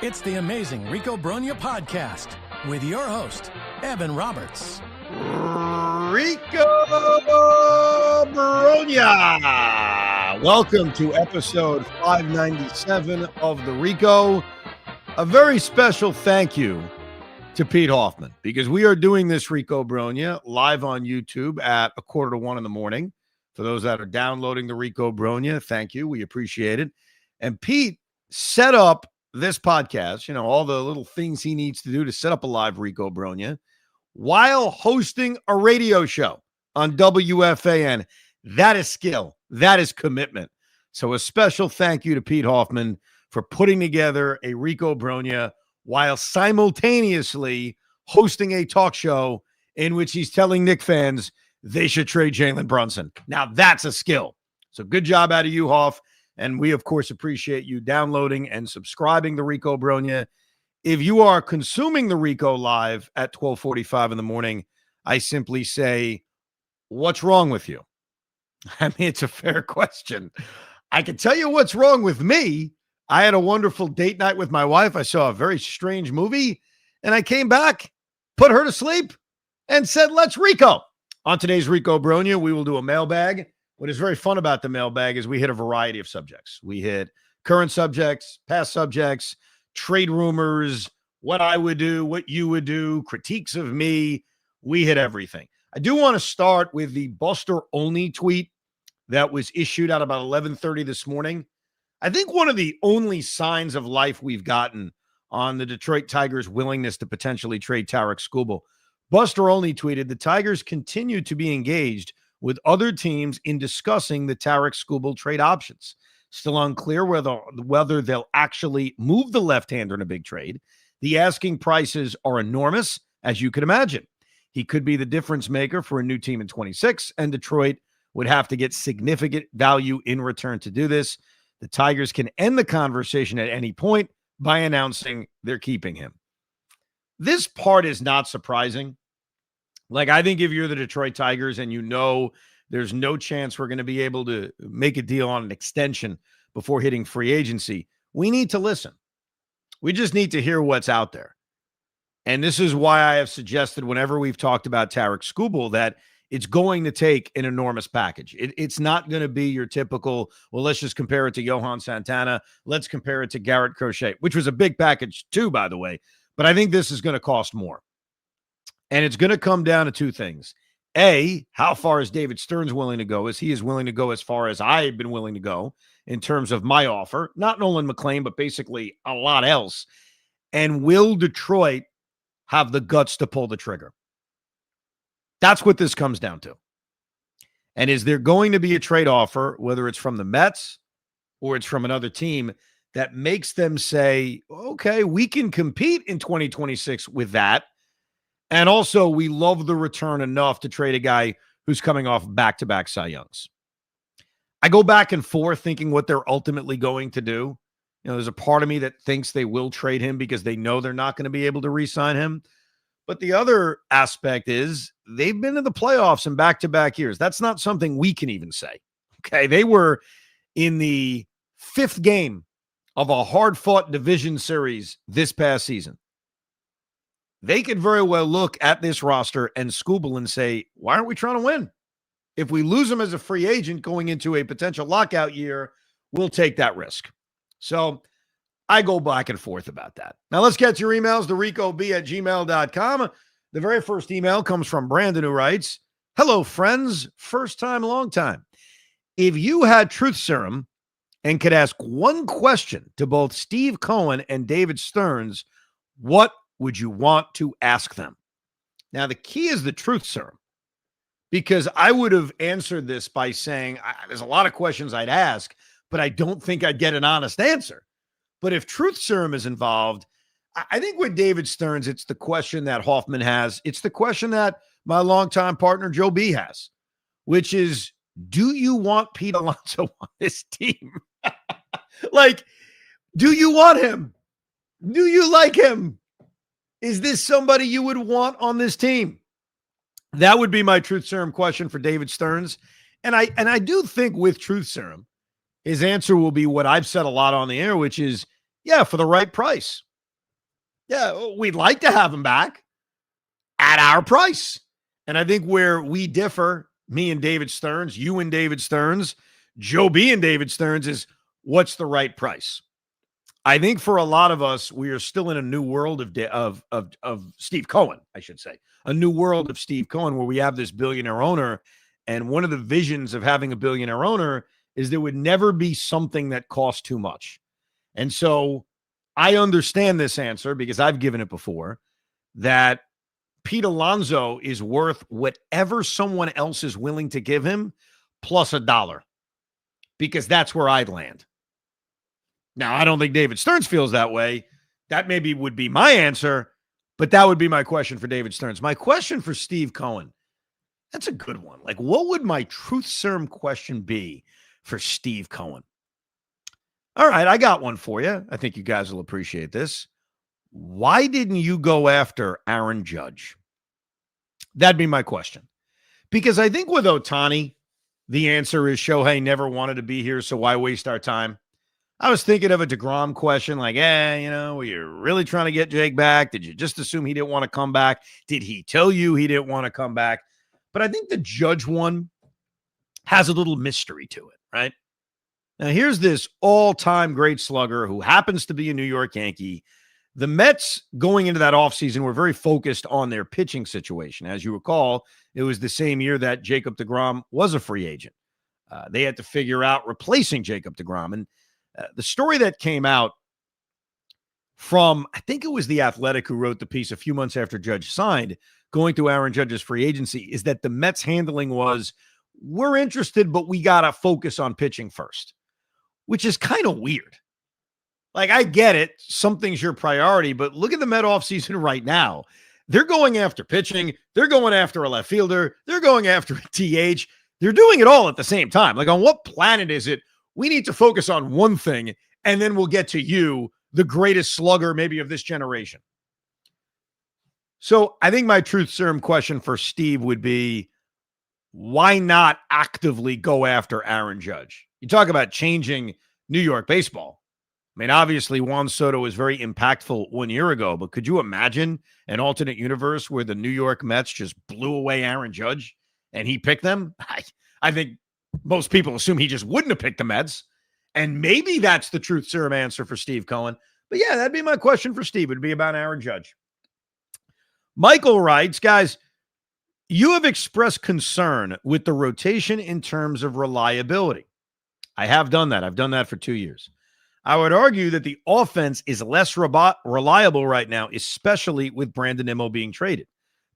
It's the amazing Rico Brogna podcast with your host, Evan Roberts. Rico Brogna. Welcome to episode 597 of the Rico. A very special thank you to Pete Hoffman, because we are doing this Rico Brogna live on YouTube at 1:45 in the morning. For those that are downloading the Rico Brogna, thank you. We appreciate it. And Pete set up this podcast, all the little things he needs to do to set up a live Rico Brogna while hosting a radio show on WFAN. That is skill. That is commitment. So a special thank you to Pete Hoffman for putting together a Rico Brogna while simultaneously hosting a talk show in which he's telling Knicks fans they should trade Jalen Brunson. Now that's a skill. So good job out of you, Hoff. And we, of course, appreciate you downloading and subscribing to Rico Brogna. If you are consuming the Rico live at 12:45 in the morning, I simply say, what's wrong with you? I mean, it's a fair question. I can tell you what's wrong with me. I had a wonderful date night with my wife. I saw a very strange movie, and I came back, put her to sleep, and said, let's Rico. On today's Rico Brogna, we will do a mailbag. What is very fun about the mailbag is we hit a variety of subjects. We hit current subjects, past subjects, trade rumors, what I would do, what you would do, critiques of me. We hit everything. I do want to start with the Buster Only tweet that was issued at about 11:30 this morning. I think one of the only signs of life we've gotten on the Detroit Tigers' willingness to potentially trade Tarik Skubal. Buster Only tweeted, the Tigers continue to be engaged with other teams in discussing the Tarik Skubal trade options. Still unclear whether they'll actually move the left-hander in a big trade. The asking prices are enormous, as you can imagine. He could be the difference maker for a new team in 26, and Detroit would have to get significant value in return to do this. The Tigers can end the conversation at any point by announcing they're keeping him. This part is not surprising. I think if you're the Detroit Tigers and there's no chance we're going to be able to make a deal on an extension before hitting free agency, we need to listen. We just need to hear what's out there. And this is why I have suggested whenever we've talked about Tarik Skubal that it's going to take an enormous package. It's not going to be your typical, well, let's just compare it to Johan Santana. Let's compare it to Garrett Crochet, which was a big package too, by the way. But I think this is going to cost more. And it's going to come down to two things. A, how far is David Stearns willing to go? Is he willing to go as far as I've been willing to go in terms of my offer? Not Nolan McLean, but basically a lot else. And will Detroit have the guts to pull the trigger? That's what this comes down to. And is there going to be a trade offer, whether it's from the Mets or it's from another team, that makes them say, okay, we can compete in 2026 with that. And also, we love the return enough to trade a guy who's coming off back-to-back Cy Youngs. I go back and forth thinking what they're ultimately going to do. There's a part of me that thinks they will trade him because they know they're not going to be able to re-sign him. But the other aspect is they've been in the playoffs in back-to-back years. That's not something we can even say. Okay, they were in the 5th game of a hard-fought division series this past season. They could very well look at this roster and Skubal and say, why aren't we trying to win? If we lose him as a free agent going into a potential lockout year, we'll take that risk. So I go back and forth about that. Now let's get to your emails, thericob@gmail.com. The very first email comes from Brandon, who writes, hello, friends. First time, long time. If you had truth serum and could ask one question to both Steve Cohen and David Stearns, what would you want to ask them? Now, the key is the truth serum, because I would have answered this by saying there's a lot of questions I'd ask, but I don't think I'd get an honest answer. But if truth serum is involved, I think with David Stearns, it's the question that Hoffman has. It's the question that my longtime partner Joe B has, which is, do you want Pete Alonso on this team? Do you want him? Do you like him? Is this somebody you would want on this team? That would be my truth serum question for David Stearns. And I do think with truth serum, his answer will be what I've said a lot on the air, which is, yeah, for the right price. Yeah, we'd like to have him back at our price. And I think where we differ, me and David Stearns, you and David Stearns, Joe B and David Stearns, is what's the right price. I think for a lot of us, we are still in a new world of Steve Cohen, I should say, a new world of Steve Cohen where we have this billionaire owner. And one of the visions of having a billionaire owner is there would never be something that costs too much. And so I understand this answer because I've given it before, that Pete Alonso is worth whatever someone else is willing to give him plus $1, because that's where I'd land. Now, I don't think David Stearns feels that way. That maybe would be my answer, but that would be my question for David Stearns. My question for Steve Cohen, that's a good one. Like, what would my truth serum question be for Steve Cohen? All right, I got one for you. I think you guys will appreciate this. Why didn't you go after Aaron Judge? That'd be my question. Because I think with Ohtani, the answer is Shohei never wanted to be here, so why waste our time? I was thinking of a DeGrom question like, were you really trying to get Jake back? Did you just assume he didn't want to come back? Did he tell you he didn't want to come back? But I think the Judge one has a little mystery to it, right? Now, here's this all-time great slugger who happens to be a New York Yankee. The Mets, going into that offseason, were very focused on their pitching situation. As you recall, it was the same year that Jacob deGrom was a free agent. They had to figure out replacing Jacob deGrom. And the story that came out from, I think it was The Athletic who wrote the piece a few months after Judge signed, going through Aaron Judge's free agency, is that the Mets' handling was, we're interested, but we got to focus on pitching first, which is kind of weird. Like, I get it. Something's your priority, but look at the Met offseason right now. They're going after pitching. They're going after a left fielder. They're going after a DH. They're doing it all at the same time. Like, on what planet is it? We need to focus on one thing, and then we'll get to you, the greatest slugger maybe of this generation. So I think my truth serum question for Steve would be, why not actively go after Aaron Judge? You talk about changing New York baseball. I mean, obviously, Juan Soto was very impactful 1 year ago, but could you imagine an alternate universe where the New York Mets just blew away Aaron Judge and he picked them? I think most people assume he just wouldn't have picked the Mets, and maybe that's the truth serum answer for Steve Cohen. But yeah, that'd be my question for Steve. It'd be about Aaron Judge. Michael writes, guys, you have expressed concern with the rotation in terms of reliability. I have done that. I've done that for 2 years. I would argue that the offense is less reliable right now, especially with Brandon Nimmo being traded.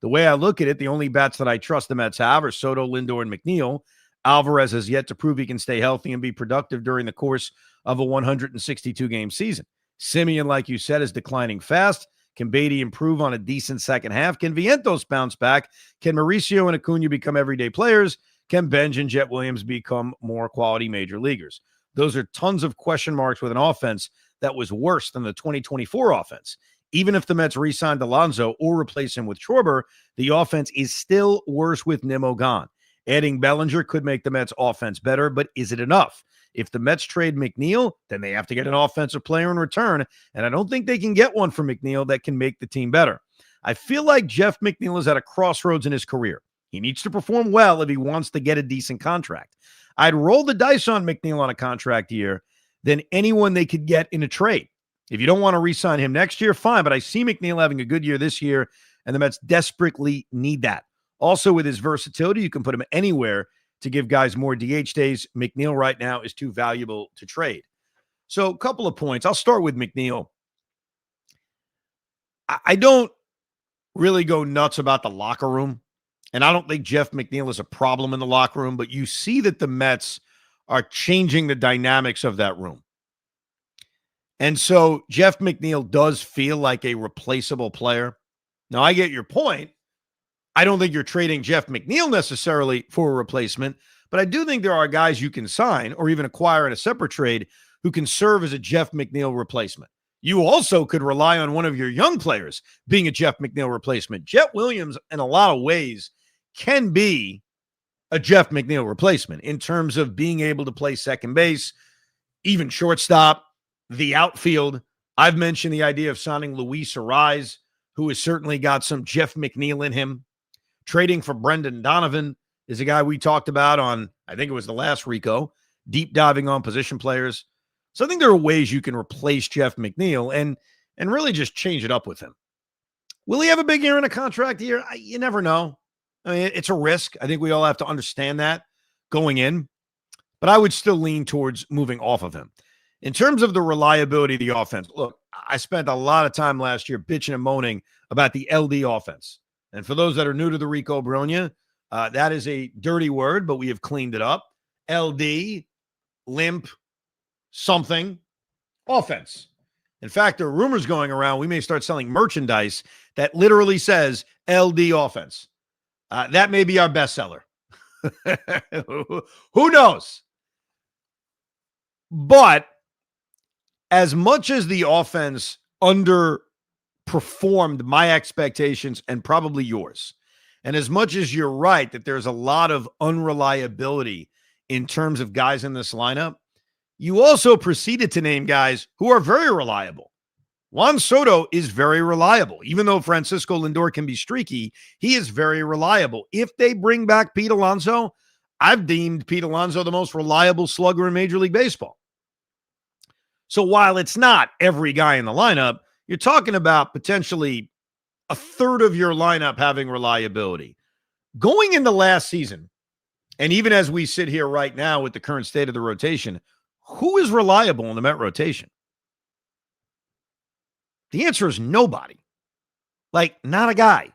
The way I look at it, the only bats that I trust the Mets have are Soto, Lindor, and McNeil. Alvarez has yet to prove he can stay healthy and be productive during the course of a 162-game season. Simeon, like you said, is declining fast. Can Beatty improve on a decent second half? Can Vientos bounce back? Can Mauricio and Acuna become everyday players? Can Benj and Jet Williams become more quality major leaguers? Those are tons of question marks with an offense that was worse than the 2024 offense. Even if the Mets re-signed Alonso or replace him with Schwarber, the offense is still worse with Nimmo gone. Adding Bellinger could make the Mets offense better, but is it enough? If the Mets trade McNeil, then they have to get an offensive player in return, and I don't think they can get one for McNeil that can make the team better. I feel like Jeff McNeil is at a crossroads in his career. He needs to perform well if he wants to get a decent contract. I'd roll the dice on McNeil on a contract year than anyone they could get in a trade. If you don't want to re-sign him next year, fine, but I see McNeil having a good year this year, and the Mets desperately need that. Also, with his versatility, you can put him anywhere to give guys more DH days. McNeil right now is too valuable to trade. So a couple of points. I'll start with McNeil. I don't really go nuts about the locker room, and I don't think Jeff McNeil is a problem in the locker room, but you see that the Mets are changing the dynamics of that room. And so Jeff McNeil does feel like a replaceable player. Now, I get your point. I don't think you're trading Jeff McNeil necessarily for a replacement, but I do think there are guys you can sign or even acquire in a separate trade who can serve as a Jeff McNeil replacement. You also could rely on one of your young players being a Jeff McNeil replacement. Jet Williams, in a lot of ways, can be a Jeff McNeil replacement in terms of being able to play second base, even shortstop, the outfield. I've mentioned the idea of signing Luis Arise, who has certainly got some Jeff McNeil in him. Trading for Brendan Donovan is a guy we talked about on, I think it was the last Rico, deep diving on position players. So I think there are ways you can replace Jeff McNeil and really just change it up with him. Will he have a big year in a contract year? You never know. I mean, it's a risk. I think we all have to understand that going in. But I would still lean towards moving off of him. In terms of the reliability of the offense, look, I spent a lot of time last year bitching and moaning about the LD offense. And for those that are new to the Rico Brogna, that is a dirty word, but we have cleaned it up. LD, limp, something, offense. In fact, there are rumors going around we may start selling merchandise that literally says LD offense. That may be our bestseller. Who knows? But as much as the offense underperformed my expectations and probably yours, and as much as you're right that there's a lot of unreliability in terms of guys in this lineup, you also proceeded to name guys who are very reliable. Juan Soto is very reliable. Even though Francisco Lindor can be streaky, he is very reliable. If they bring back Pete Alonso, I've deemed Pete Alonso the most reliable slugger in Major League Baseball. So while it's not every guy in the lineup, you're talking about potentially a third of your lineup having reliability. Going into last season, and even as we sit here right now with the current state of the rotation, who is reliable in the Met rotation? The answer is nobody. Like, not a guy.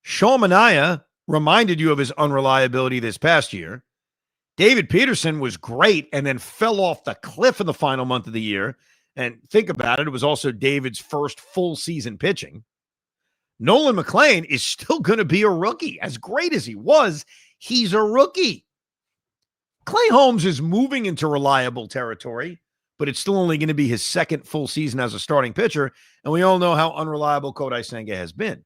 Sean Manaea reminded you of his unreliability this past year. David Peterson was great and then fell off the cliff in the final month of the year. And think about it, it was also David's first full season pitching. Nolan McLean is still going to be a rookie. As great as he was, he's a rookie. Clay Holmes is moving into reliable territory, but it's still only going to be his second full season as a starting pitcher. And we all know how unreliable Kodai Senga has been.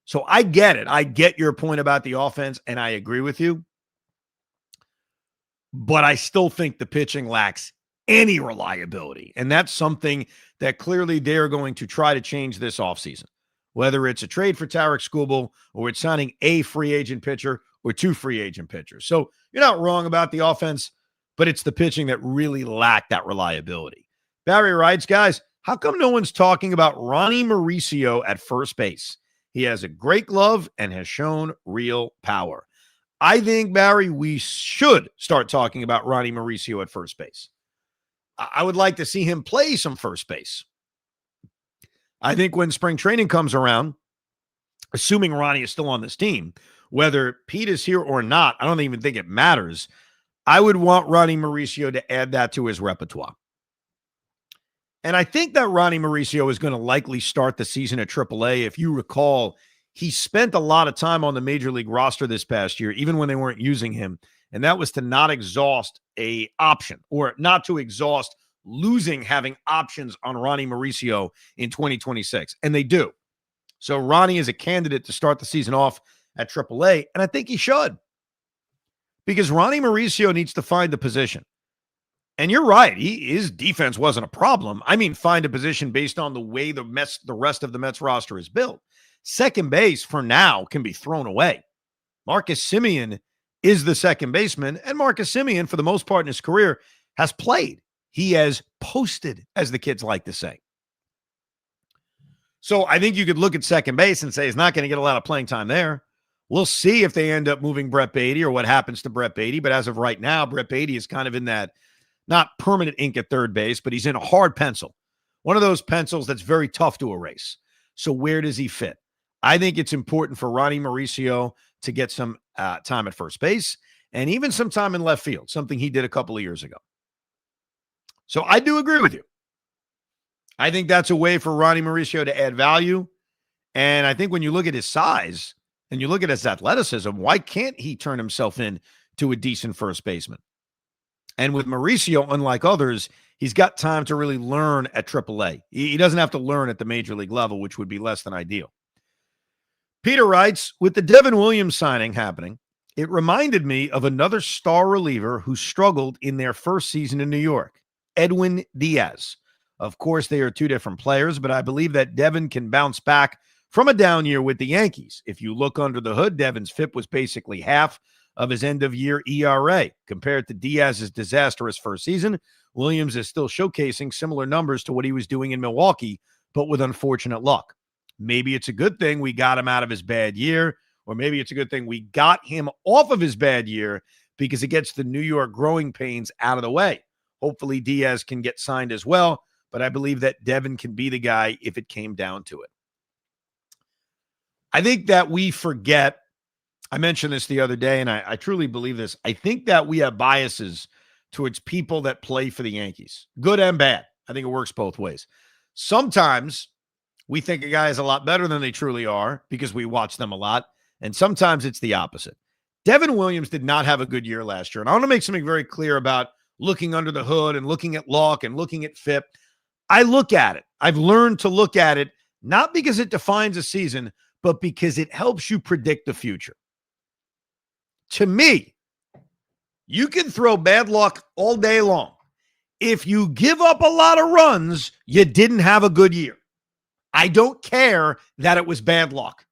So I get it. I get your point about the offense, and I agree with you. But I still think the pitching lacks any reliability. And that's something that clearly they're going to try to change this offseason. Whether it's a trade for Tarik Skubal or it's signing a free agent pitcher or two free agent pitchers. So you're not wrong about the offense, but it's the pitching that really lacked that reliability. Barry writes, guys, how come no one's talking about Ronny Mauricio at first base? He has a great glove and has shown real power. I think, Barry, we should start talking about Ronny Mauricio at first base. I would like to see him play some first base. I think when spring training comes around, assuming Ronny is still on this team, whether Pete is here or not, I don't even think it matters. I would want Ronny Mauricio to add that to his repertoire. And I think that Ronny Mauricio is going to likely start the season at AAA. If you recall, he spent a lot of time on the Major League roster this past year, even when they weren't using him. And that was to not exhaust a option or not to exhaust having options on Ronny Mauricio in 2026. And they do. So Ronny is a candidate to start the season off at AAA. And I think he should. Because Ronny Mauricio needs to find the position. And you're right. His defense wasn't a problem. I mean, find a position based on the way the rest of the Mets roster is built. Second base, for now, can be thrown away. Marcus Semien is the second baseman, and Marcus Semien, for the most part in his career, has played. He has posted, as the kids like to say. So I think you could look at second base and say he's not going to get a lot of playing time there. We'll see if they end up moving Brett Beatty or what happens to Brett Beatty. But as of right now, Brett Beatty is kind of in that, not permanent ink at third base, but he's in a hard pencil. One of those pencils that's very tough to erase. So where does he fit? I think it's important for Ronny Mauricio to get some time at first base and even some time in left field, something he did a couple of years ago. So I do agree with you. I think that's a way for Ronny Mauricio to add value. And I think when you look at his size and you look at his athleticism, why can't he turn himself into a decent first baseman? And with Mauricio, unlike others, he's got time to really learn at AAA. He doesn't have to learn at the major league level, which would be less than ideal. Peter writes, with the Devin Williams signing happening, it reminded me of another star reliever who struggled in their first season in New York, Edwin Diaz. Of course, they are two different players, but I believe that Devin can bounce back from a down year with the Yankees. If you look under the hood, Devin's FIP was basically half of his end-of-year ERA. Compared to Diaz's disastrous first season, Williams is still showcasing similar numbers to what he was doing in Milwaukee, but with unfortunate luck. Maybe it's a good thing we got him out of his bad year, or maybe it's a good thing we got him off of his bad year because it gets the New York growing pains out of the way. Hopefully Diaz can get signed as well, but I believe that Devin can be the guy if it came down to it. I think that we forget, I mentioned this the other day, and I truly believe this. I think that we have biases towards people that play for the Yankees, good and bad. I think it works both ways. Sometimes we think a guy is a lot better than they truly are because we watch them a lot, and sometimes it's the opposite. Devin Williams did not have a good year last year, and I want to make something very clear about looking under the hood and looking at luck and looking at FIP. I look at it. I've learned to look at it, not because it defines a season, but because it helps you predict the future. To me, you can throw bad luck all day long. If you give up a lot of runs, you didn't have a good year. I don't care that it was bad luck.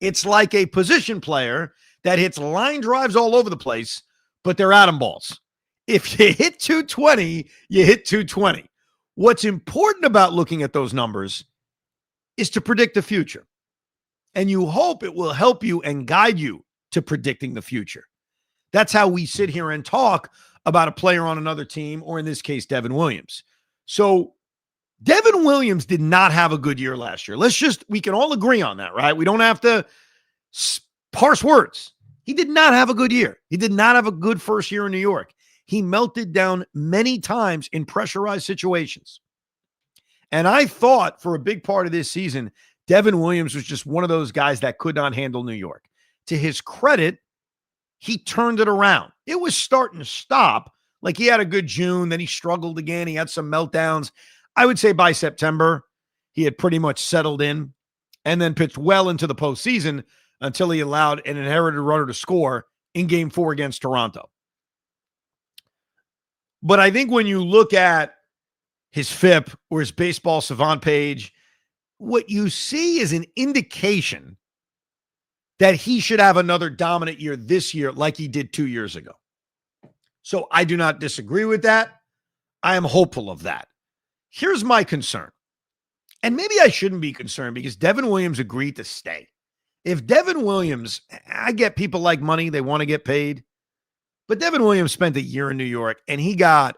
It's like a position player that hits line drives all over the place, but they're atom balls. If you hit 220, you hit 220. What's important about looking at those numbers is to predict the future. And you hope it will help you and guide you to predicting the future. That's how we sit here and talk about a player on another team, or in this case, Devin Williams. So Devin Williams did not have a good year last year. We can all agree on that, right? We don't have to parse words. He did not have a good year. He did not have a good first year in New York. He melted down many times in pressurized situations. And I thought for a big part of this season, Devin Williams was just one of those guys that could not handle New York. To his credit, he turned it around. It was starting to stop. Like he had a good June, then he struggled again. He had some meltdowns. I would say by September, he had pretty much settled in and then pitched well into the postseason until he allowed an inherited runner to score in Game 4 against Toronto. But I think when you look at his FIP or his baseball savant page, what you see is an indication that he should have another dominant year this year like he did 2 years ago. So I do not disagree with that. I am hopeful of that. Here's my concern. And maybe I shouldn't be concerned because Devin Williams agreed to stay. If Devin Williams, I get people like money, they want to get paid. But Devin Williams spent a year in New York and he got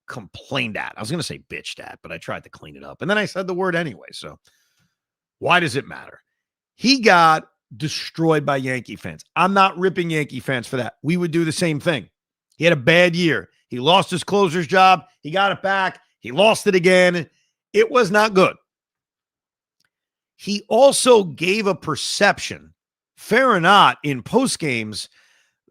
complained at. I was going to say bitched at, but I tried to clean it up. And then I said the word anyway. So why does it matter? He got destroyed by Yankee fans. I'm not ripping Yankee fans for that. We would do the same thing. He had a bad year. He lost his closer's job. He got it back. He lost it again. It was not good. He also gave a perception, fair or not, in post games,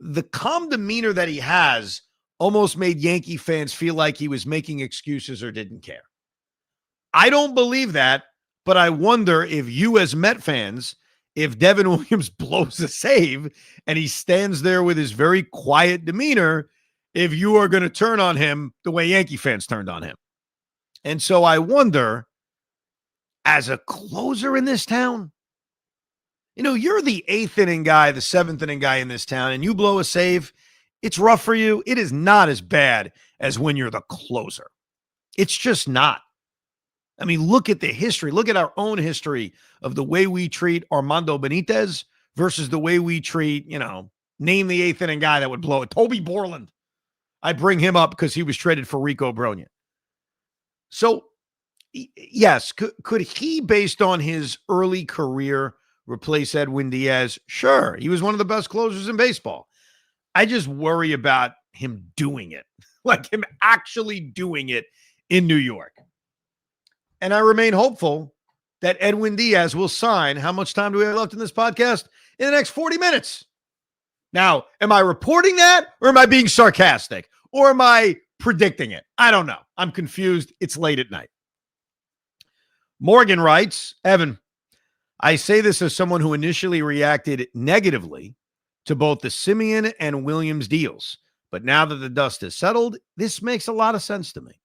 the calm demeanor that he has almost made Yankee fans feel like he was making excuses or didn't care. I don't believe that, but I wonder if you as Met fans, if Devin Williams blows a save and he stands there with his very quiet demeanor, if you are going to turn on him the way Yankee fans turned on him. And so I wonder, as a closer in this town, you know, you're the 8th inning guy, the 7th inning guy in this town, and you blow a save, it's rough for you. It is not as bad as when you're the closer. It's just not. I mean, look at the history. Look at our own history of the way we treat Armando Benitez versus the way we treat, name the 8th inning guy that would blow it. Toby Borland. I bring him up because he was traded for Rico Brogna. So, yes, could he, based on his early career, replace Edwin Diaz? Sure. He was one of the best closers in baseball. I just worry about him doing it, like him actually doing it in New York. And I remain hopeful that Edwin Diaz will sign. How much time do we have left in this podcast? In the next 40 minutes. Now, am I reporting that, or am I being sarcastic, or am I predicting it? I don't know. I'm confused. It's late at night. Morgan writes, Evan, I say this as someone who initially reacted negatively to both the Simeon and Williams deals. But now that the dust has settled, this makes a lot of sense to me.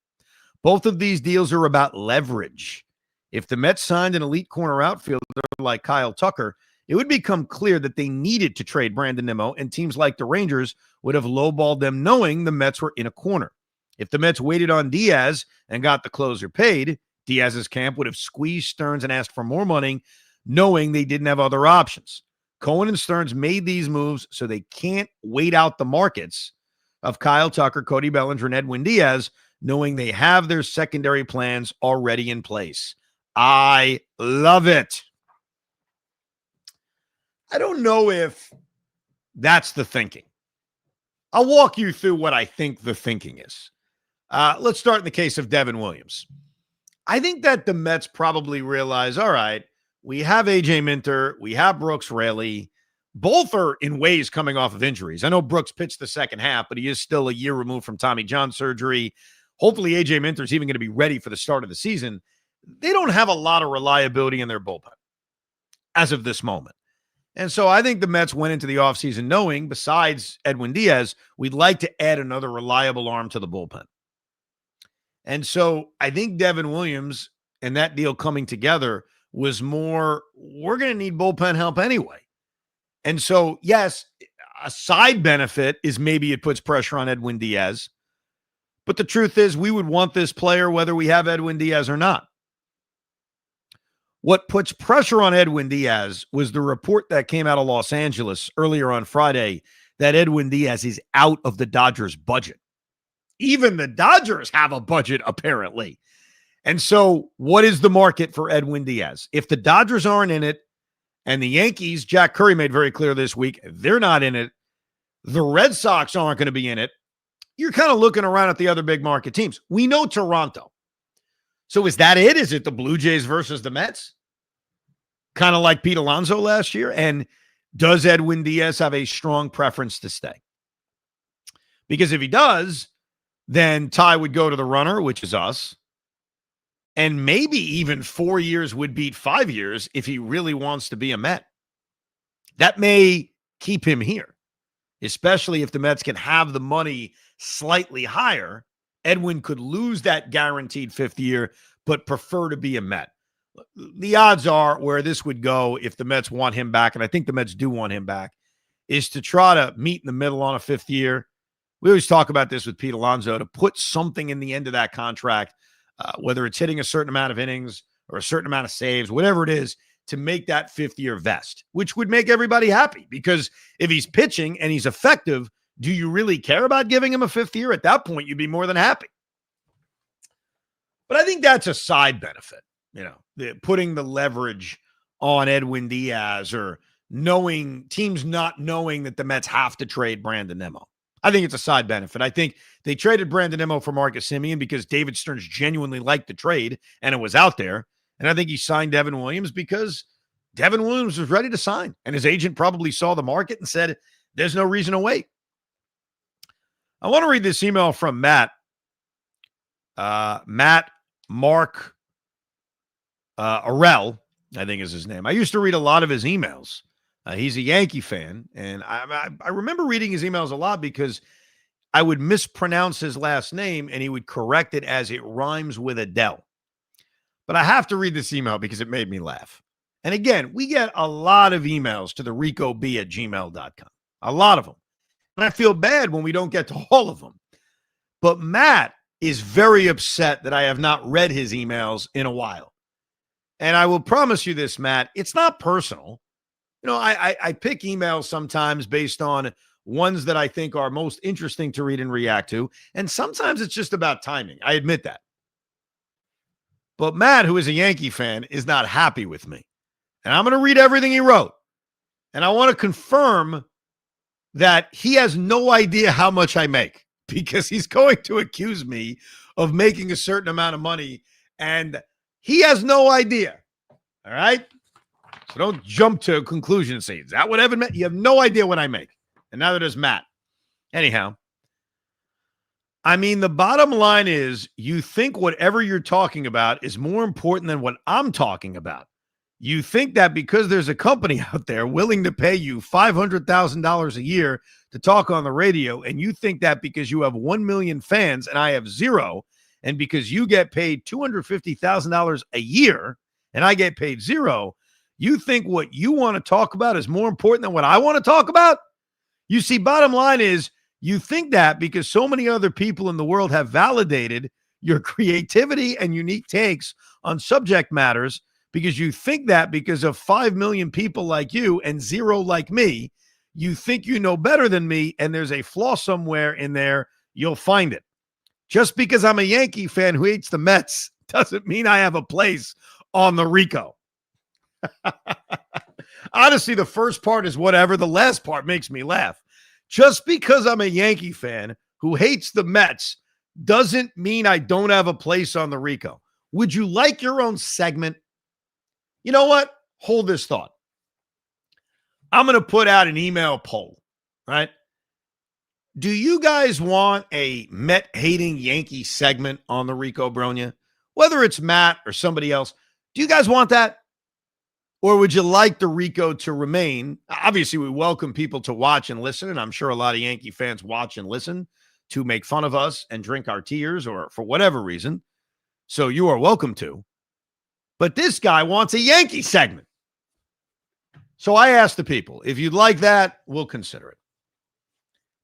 Both of these deals are about leverage. If the Mets signed an elite corner outfielder like Kyle Tucker, it would become clear that they needed to trade Brandon Nimmo, and teams like the Rangers would have lowballed them knowing the Mets were in a corner. If the Mets waited on Diaz and got the closer paid, Diaz's camp would have squeezed Stearns and asked for more money, knowing they didn't have other options. Cohen and Stearns made these moves so they can't wait out the markets of Kyle Tucker, Cody Bellinger, and Edwin Diaz, knowing they have their secondary plans already in place. I love it. I don't know if that's the thinking. I'll walk you through what I think the thinking is. Let's start in the case of Devin Williams. I think that the Mets probably realize, all right, we have A.J. Minter, we have Brooks Raley. Both are in ways coming off of injuries. I know Brooks pitched the second half, but he is still a year removed from Tommy John surgery. Hopefully A.J. Minter is even going to be ready for the start of the season. They don't have a lot of reliability in their bullpen as of this moment. And so I think the Mets went into the offseason knowing, besides Edwin Diaz, we'd like to add another reliable arm to the bullpen. And so I think Devin Williams and that deal coming together was more, we're going to need bullpen help anyway. And so, yes, a side benefit is maybe it puts pressure on Edwin Diaz. But the truth is we would want this player whether we have Edwin Diaz or not. What puts pressure on Edwin Diaz was the report that came out of Los Angeles earlier on Friday that Edwin Diaz is out of the Dodgers' budget. Even the Dodgers have a budget, apparently. And so what is the market for Edwin Diaz? If the Dodgers aren't in it, and the Yankees, Jack Curry made very clear this week, they're not in it, the Red Sox aren't going to be in it, you're kind of looking around at the other big market teams. We know Toronto. So is that it? Is it the Blue Jays versus the Mets? Kind of like Pete Alonso last year? And does Edwin Diaz have a strong preference to stay? Because if he does, then Ty would go to the runner, which is us. And maybe even 4 years would beat 5 years if he really wants to be a Met. That may keep him here, especially if the Mets can have the money slightly higher. Edwin could lose that guaranteed fifth year, but prefer to be a Met. The odds are where this would go if the Mets want him back, and I think the Mets do want him back, is to try to meet in the middle on a fifth year. We always talk about this with Pete Alonso, to put something in the end of that contract, whether it's hitting a certain amount of innings or a certain amount of saves, whatever it is, to make that fifth year vest, which would make everybody happy. Because if he's pitching and he's effective, do you really care about giving him a fifth year? At that point, you'd be more than happy. But I think that's a side benefit, putting the leverage on Edwin Diaz, or teams not knowing that the Mets have to trade Brandon Nimmo. I think it's a side benefit. I think they traded Brandon Nimmo for Marcus Semien because David Stearns genuinely liked the trade and it was out there. And I think he signed Devin Williams because Devin Williams was ready to sign. And his agent probably saw the market and said, there's no reason to wait. I want to read this email from Matt. Mark Arell, I think is his name. I used to read a lot of his emails. He's a Yankee fan, and I remember reading his emails a lot because I would mispronounce his last name, and he would correct it as it rhymes with Adele. But I have to read this email because it made me laugh. And again, we get a lot of emails to the ricob@gmail.com, a lot of them. And I feel bad when we don't get to all of them. But Matt is very upset that I have not read his emails in a while. And I will promise you this, Matt, it's not personal. I pick emails sometimes based on ones that I think are most interesting to read and react to. And sometimes it's just about timing. I admit that. But Matt, who is a Yankee fan, is not happy with me. And I'm going to read everything he wrote. And I want to confirm that he has no idea how much I make, because he's going to accuse me of making a certain amount of money. And he has no idea. All right? So don't jump to a conclusion and say, is that what Evan meant? You have no idea what I make. And neither does Matt. Anyhow, I mean, the bottom line is you think whatever you're talking about is more important than what I'm talking about. You think that because there's a company out there willing to pay you $500,000 a year to talk on the radio, and you think that because you have 1 million fans and I have 0, And because you get paid $250,000 a year and I get paid zero, you think what you want to talk about is more important than what I want to talk about? You see, bottom line is you think that because so many other people in the world have validated your creativity and unique takes on subject matters, because you think that because of 5 million people like you and zero like me, you think you know better than me, and there's a flaw somewhere in there. You'll find it. Just because I'm a Yankee fan who hates the Mets doesn't mean I have a place on the Rico. Honestly, the first part is whatever. The last part makes me laugh. Just because I'm a Yankee fan who hates the Mets doesn't mean I don't have a place on the Rico. Would you like your own segment? You know what? Hold this thought. I'm going to put out an email poll, right? Do you guys want a Met-hating Yankee segment on the Rico Brogna? Whether it's Matt or somebody else, do you guys want that? Or would you like the Rico to remain? Obviously, we welcome people to watch and listen, and I'm sure a lot of Yankee fans watch and listen to make fun of us and drink our tears or for whatever reason. So you are welcome to. But this guy wants a Yankee segment. So I asked the people, if you'd like that, we'll consider it.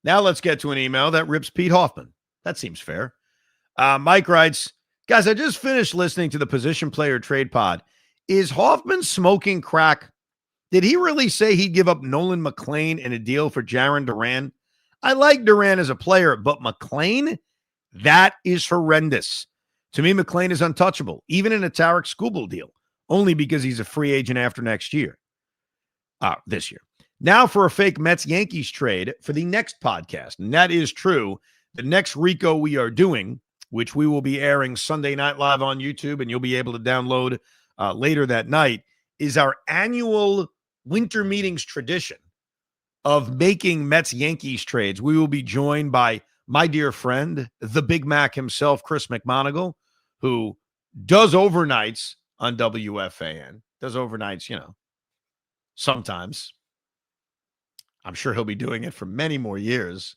Now let's get to an email that rips Pete Hoffman. That seems fair. Mike writes, guys, I just finished listening to the Position Player Trade Pod. Is Hoffman smoking crack? Did he really say he'd give up Nolan McLean in a deal for Jarren Duran? I like Duran as a player, but McLean, that is horrendous. To me, McLean is untouchable, even in a Tarik Skubal deal, only because he's a free agent after this year. Now for a fake Mets-Yankees trade for the next podcast, and that is true. The next Rico we are doing, which we will be airing Sunday Night Live on YouTube, and you'll be able to download later that night, is our annual winter meetings tradition of making Mets-Yankees trades. We will be joined by my dear friend, the Big Mac himself, Chris McMonagle, who does overnights on WFAN. Does overnights, sometimes. I'm sure he'll be doing it for many more years.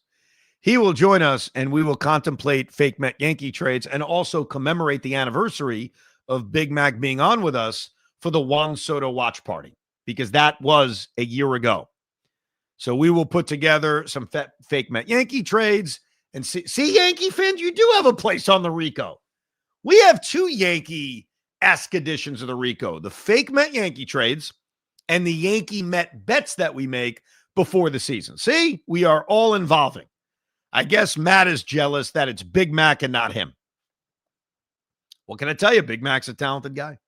He will join us, and we will contemplate fake Met-Yankee trades and also commemorate the anniversary of Big Mac being on with us for the Juan Soto watch party, because that was a year ago. So we will put together some fake Met-Yankee trades and see, Yankee fans, you do have a place on the Rico. We have two Yankee-esque editions of the Rico, the fake Met-Yankee trades and the Yankee Met bets that we make before the season. See, we are all involving. I guess Matt is jealous that it's Big Mac and not him. What can I tell you? Big Mac's a talented guy.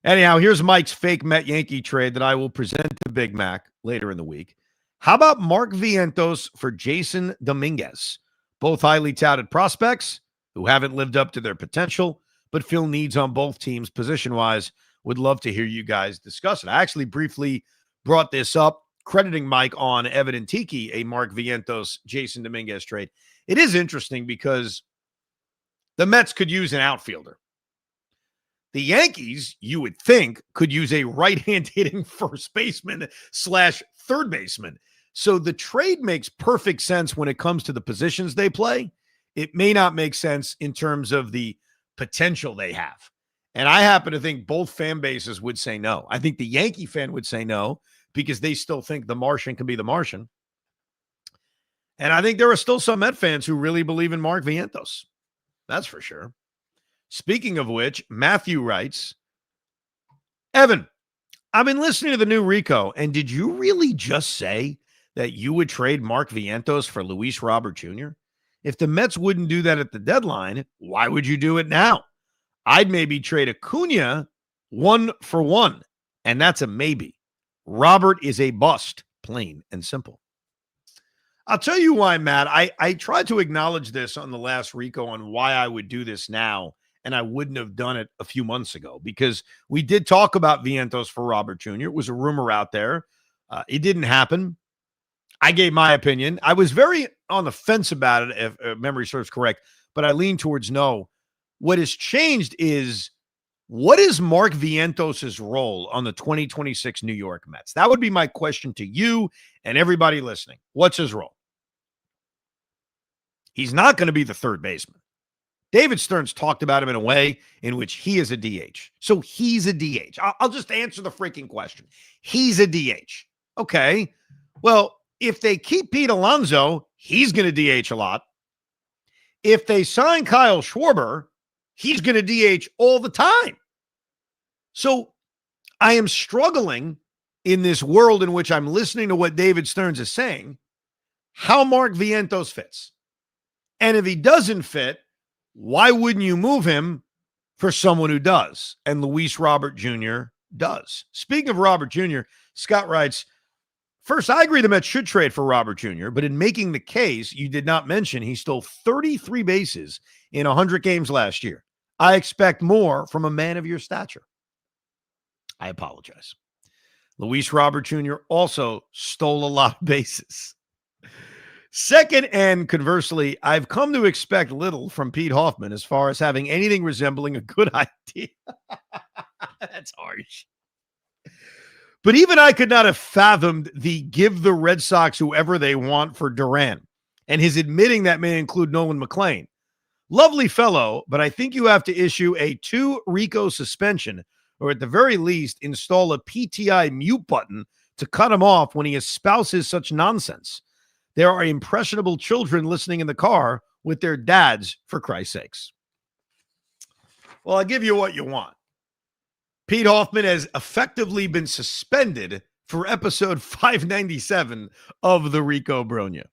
Anyhow, here's Mike's fake Met-Yankee trade that I will present to Big Mac later in the week. How about Mark Vientos for Jason Dominguez? Both highly touted prospects who haven't lived up to their potential, but fill needs on both teams position-wise. Would love to hear you guys discuss it. I actually briefly brought this up, crediting Mike on Evan and Tiki, a Mark Vientos, Jason Dominguez trade. It is interesting because the Mets could use an outfielder. The Yankees, you would think, could use a right-hand hitting first baseman / third baseman. So the trade makes perfect sense when it comes to the positions they play. It may not make sense in terms of the potential they have. And I happen to think both fan bases would say no. I think the Yankee fan would say no because they still think the Martian can be the Martian. And I think there are still some Met fans who really believe in Mark Vientos. That's for sure. Speaking of which, Matthew writes, Evan, I've been listening to the new Rico, and did you really just say that you would trade Mark Vientos for Luis Robert Jr.? If the Mets wouldn't do that at the deadline, why would you do it now? I'd maybe trade Acuna 1-for-1, and that's a maybe. Robert is a bust, plain and simple. I'll tell you why, Matt. I tried to acknowledge this on the last Rico on why I would do this now, and I wouldn't have done it a few months ago, because we did talk about Vientos for Robert Jr. It was a rumor out there. It didn't happen. I gave my opinion. I was very on the fence about it, if memory serves correct, but I lean towards no. What has changed is, what is Mark Vientos' role on the 2026 New York Mets? That would be my question to you and everybody listening. What's his role? He's not going to be the third baseman. David Stearns talked about him in a way in which he is a DH. So he's a DH. I'll just answer the freaking question. He's a DH. Okay. Well, if they keep Pete Alonso, he's going to DH a lot. If they sign Kyle Schwarber, he's going to DH all the time. So I am struggling in this world in which I'm listening to what David Stearns is saying, how Mark Vientos fits. And if he doesn't fit, why wouldn't you move him for someone who does? And Luis Robert Jr. does. Speaking of Robert Jr., Scott writes, first, I agree the Mets should trade for Robert Jr., but in making the case, you did not mention he stole 33 bases in 100 games last year. I expect more from a man of your stature. I apologize. Luis Robert Jr. also stole a lot of bases. Second, and conversely, I've come to expect little from Pete Hoffman as far as having anything resembling a good idea. That's harsh. But even I could not have fathomed the give the Red Sox whoever they want for Duran, and his admitting that may include Nolan McLean. Lovely fellow, but I think you have to issue a 2 Rico suspension, or at the very least install a PTI mute button to cut him off when he espouses such nonsense. There are impressionable children listening in the car with their dads, for Christ's sakes. Well, I'll give you what you want. Pete Hoffman has effectively been suspended for episode 597 of the Rico Brogna.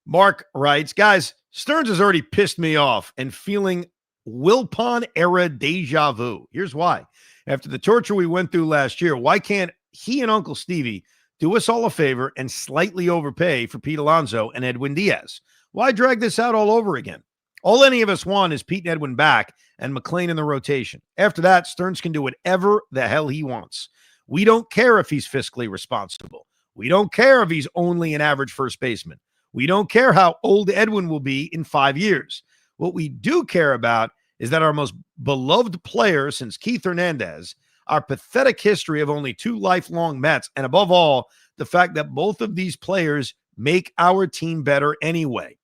Mark writes, guys, Stearns has already pissed me off and feeling Wilpon era deja vu. Here's why. After the torture we went through last year, why can't he and Uncle Stevie do us all a favor and slightly overpay for Pete Alonso and Edwin Diaz? Why drag this out all over again? All any of us want is Pete and Edwin back and McLean in the rotation. After that, Stearns can do whatever the hell he wants. We don't care if he's fiscally responsible. We don't care if he's only an average first baseman. We don't care how old Edwin will be in 5 years. What we do care about is that our most beloved player since Keith Hernandez, our pathetic history of only 2 lifelong Mets, and above all, the fact that both of these players make our team better anyway.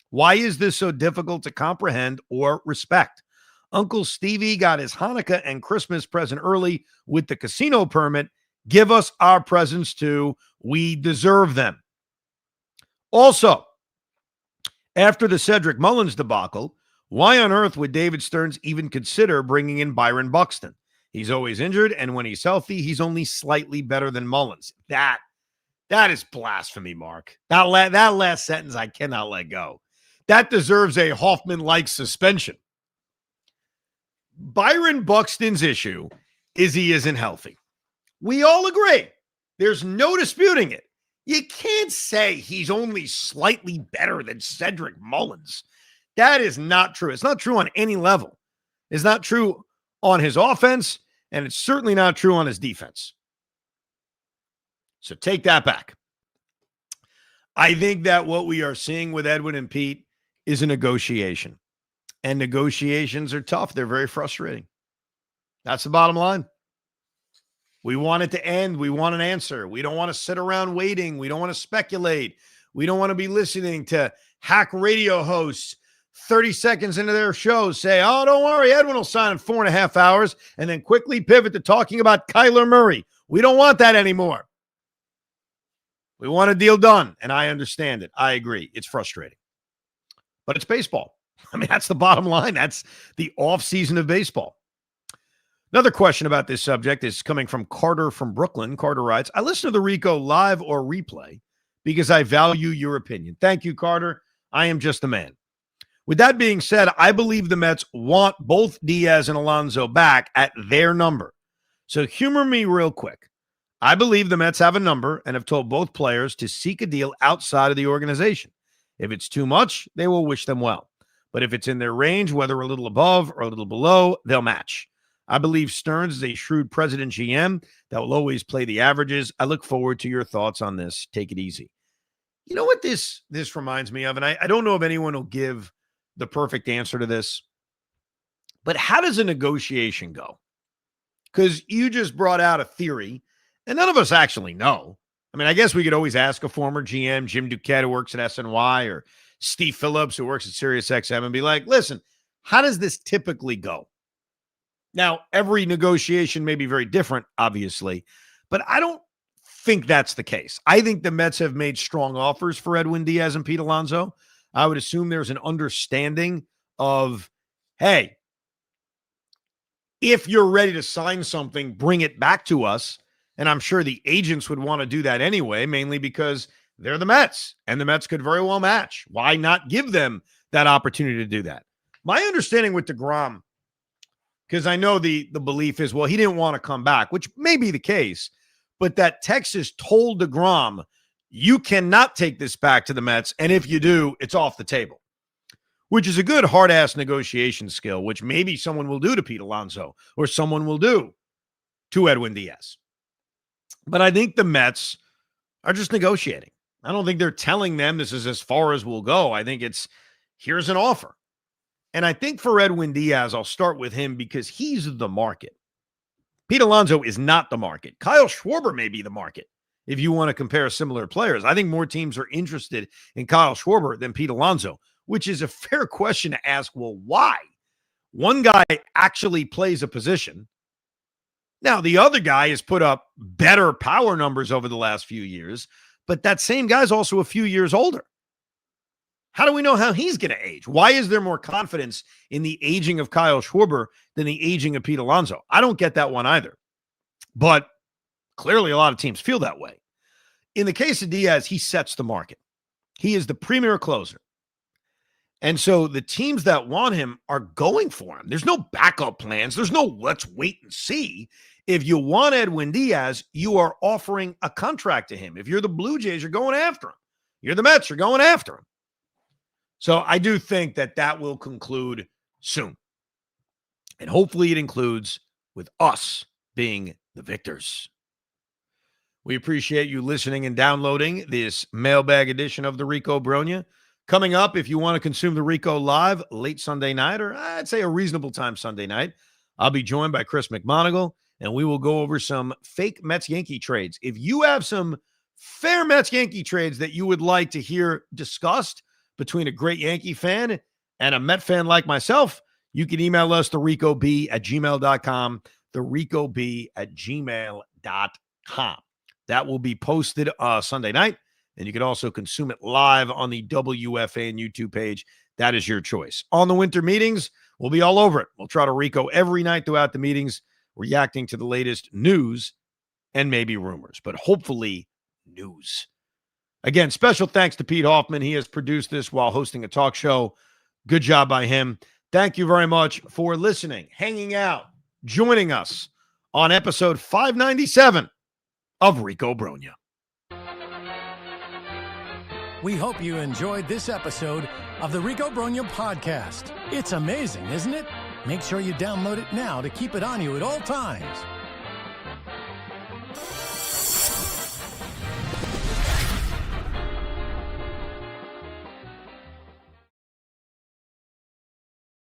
Why is this so difficult to comprehend or respect? Uncle Stevie got his Hanukkah and Christmas present early with the casino permit. Give us our presents too. We deserve them. Also, after the Cedric Mullins debacle, why on earth would David Stearns even consider bringing in Byron Buxton? He's always injured, and when he's healthy, he's only slightly better than Mullins. That is blasphemy, Mark. That last sentence I cannot let go. That deserves a Hoffman-like suspension. Byron Buxton's issue is he isn't healthy. We all agree. There's no disputing it. You can't say he's only slightly better than Cedric Mullins. That is not true. It's not true on any level. It's not true on his offense, and it's certainly not true on his defense. So take that back. I think that what we are seeing with Edwin and Pete is a negotiation. And negotiations are tough. They're very frustrating. That's the bottom line. We want it to end. We want an answer. We don't want to sit around waiting. We don't want to speculate. We don't want to be listening to hack radio hosts 30 seconds into their shows say, oh, don't worry, Edwin will sign in 4.5 hours, and then quickly pivot to talking about Kyler Murray. We don't want that anymore. We want a deal done, and I understand it. I agree. It's frustrating. But it's baseball. I mean, that's the bottom line. That's the offseason of baseball. Another question about this subject is coming from Carter from Brooklyn. Carter writes, I listen to the Rico live or replay because I value your opinion. Thank you, Carter. I am just a man. With that being said, I believe the Mets want both Diaz and Alonso back at their number. So humor me real quick. I believe the Mets have a number and have told both players to seek a deal outside of the organization. If it's too much, they will wish them well. But if it's in their range, whether a little above or a little below, they'll match. I believe Stearns is a shrewd president GM that will always play the averages. I look forward to your thoughts on this. Take it easy. You know what this reminds me of? And I don't know if anyone will give the perfect answer to this, but how does a negotiation go? Because you just brought out a theory and none of us actually know. I mean, I guess we could always ask a former GM, Jim Duquette, who works at SNY, or Steve Phillips, who works at SiriusXM, and be like, listen, how does this typically go? Now, every negotiation may be very different, obviously, but I don't think that's the case. I think the Mets have made strong offers for Edwin Diaz and Pete Alonso. I would assume there's an understanding of, hey, if you're ready to sign something, bring it back to us. And I'm sure the agents would want to do that anyway, mainly because they're the Mets, and the Mets could very well match. Why not give them that opportunity to do that? My understanding with DeGrom, because I know the belief is, well, he didn't want to come back, which may be the case, but that Texas told DeGrom, you cannot take this back to the Mets, and if you do, it's off the table, which is a good hard-ass negotiation skill, which maybe someone will do to Pete Alonso or someone will do to Edwin Diaz. But I think the Mets are just negotiating. I don't think they're telling them this is as far as we'll go. I think it's, here's an offer. And I think for Edwin Diaz, I'll start with him because he's the market. Pete Alonso is not the market. Kyle Schwarber may be the market if you want to compare similar players. I think more teams are interested in Kyle Schwarber than Pete Alonso, which is a fair question to ask, well, why? One guy actually plays a position. Now, the other guy has put up better power numbers over the last few years, but that same guy's also a few years older. How do we know how he's going to age? Why is there more confidence in the aging of Kyle Schwarber than the aging of Pete Alonso? I don't get that one either. But clearly a lot of teams feel that way. In the case of Diaz, he sets the market. He is the premier closer. And so the teams that want him are going for him. There's no backup plans. There's no let's wait and see. If you want Edwin Diaz, you are offering a contract to him. If you're the Blue Jays, you're going after him. You're the Mets, you're going after him. So I do think that that will conclude soon. And hopefully it includes with us being the victors. We appreciate you listening and downloading this mailbag edition of the Rico Brogna. Coming up, if you want to consume the Rico live late Sunday night, or I'd say a reasonable time Sunday night, I'll be joined by Chris McMonigle, and we will go over some fake Mets-Yankee trades. If you have some fair Mets-Yankee trades that you would like to hear discussed between a great Yankee fan and a Met fan like myself, you can email us, thericob@gmail.com, thericob@gmail.com. That will be posted Sunday night, and you can also consume it live on the WFAN YouTube page. That is your choice. On the winter meetings, we'll be all over it. We'll try to Rico every night throughout the meetings, reacting to the latest news and maybe rumors, but hopefully news. Again, special thanks to Pete Hoffman. He has produced this while hosting a talk show. Good job by him. Thank you very much for listening, hanging out, joining us on episode 597 of Rico Brogna. We hope you enjoyed this episode of the Rico Brogna podcast. It's amazing, isn't it? Make sure you download it now to keep it on you at all times.